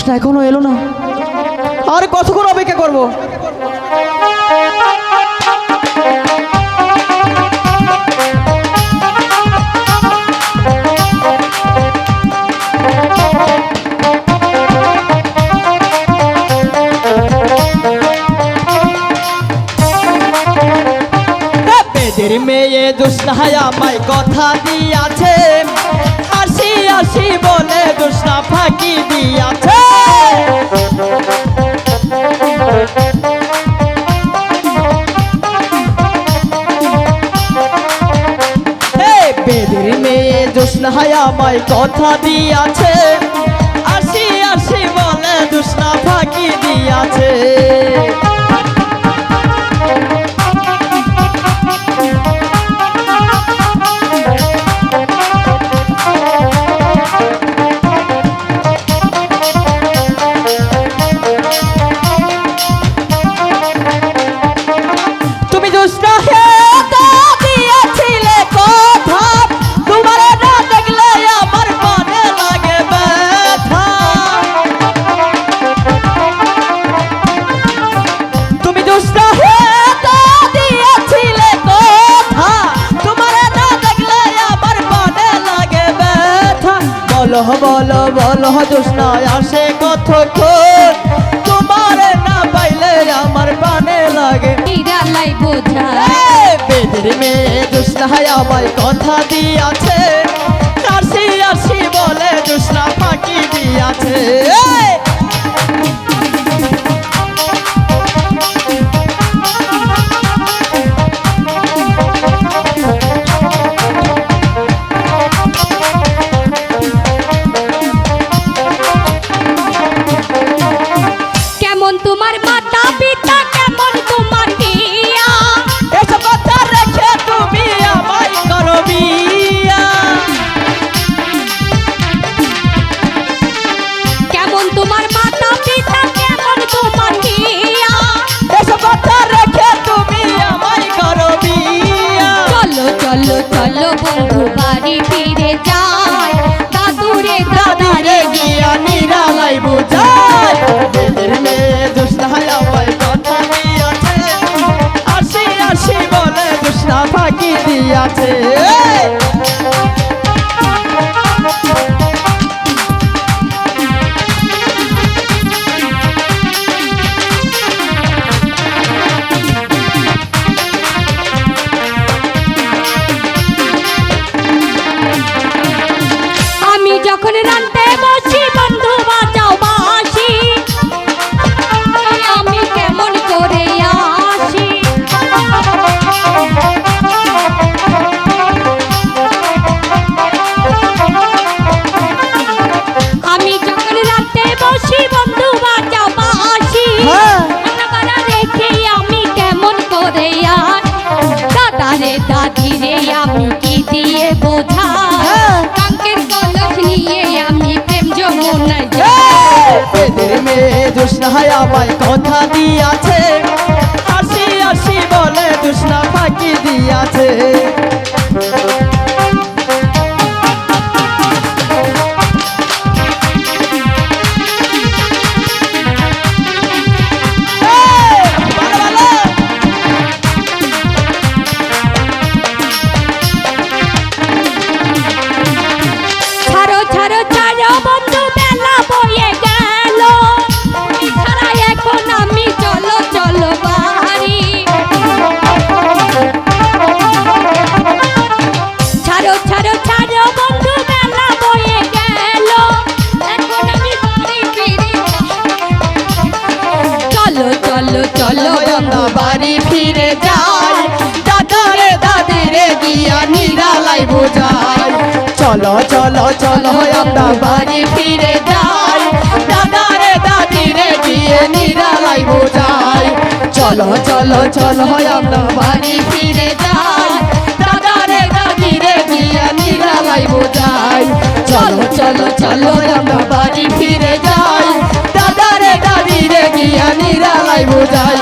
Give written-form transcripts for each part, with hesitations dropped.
মানুষটা এখনো এলো না, আর কতক্ষণ অপেক্ষা করবো? মেয়ে জোসনায় আমায় কথা দিয়াছে, আসি আসি বলে জোসনা ফাঁকি দিয়াছে। বেদের মেয়ে জোসনায় আমায় কথা দিয়াছে, আসি আসি বলে জোসনা ফাঁকি দিয়াছে। বলো বলো বলো জোসনা আসে কতক্ষণ, তোমার না পাইলে আমার পানে লাগে। বেদের মেয়ে জোসনা আমায় কথা দিয়াছে, আসি আসি বলে জোসনা ফাঁকি দিয়াছে। চলো বন্ধু বাড়ি ফিরে যাই, দাদুরে দাদারে গিয়া নিরালাই বুঝাই। বেদের মেয়ে জোসনা আমায় কথা দিয়াছে, আসি আসি বলে জোসনা ফাঁকি দিয়াছে। যখন রান্তে বসি বন্ধু বাজাও বাসি, আমি কেমন করে আসি। আমি যখন রান্তে বসি বন্ধু বাজাও বাসি, রেখে আমি কেমন করে আসি। দাদারে দাদিরে আমি কি দিয়ে বোঝাই, কাঙ্কের কলস নিয়ে আমি প্রেম যমুনায় যাই। বেদের মেয়ে জোসনা আমায় কথা দিয়াছে, আসি আসি বলে জোসনা ফাঁকি দিয়াছে। চলো আমরা বাড়ি ফিরে যাই, দাদারে দাদিরে গিয়া নিরালাই বুঝাই। চলো চলো চলো আমরা বাড়ি ফিরে যাই, দাদারে দাদিরে গিয়ে নিরালাই বুঝাই। চলো চলো চলো আমরা বাড়ি ফিরে যাই, দাদারে দাদিরে গিয়ে নিরালাই বুঝাই। চলো চলো চলো আমরা বাড়ি ফিরে যাই, দাদারে দাদিরে গিয়া নিরালাই বুঝাই।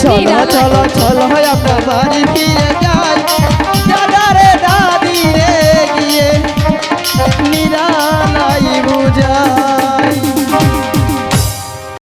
চলো চলো চলো আমরা বাড়ি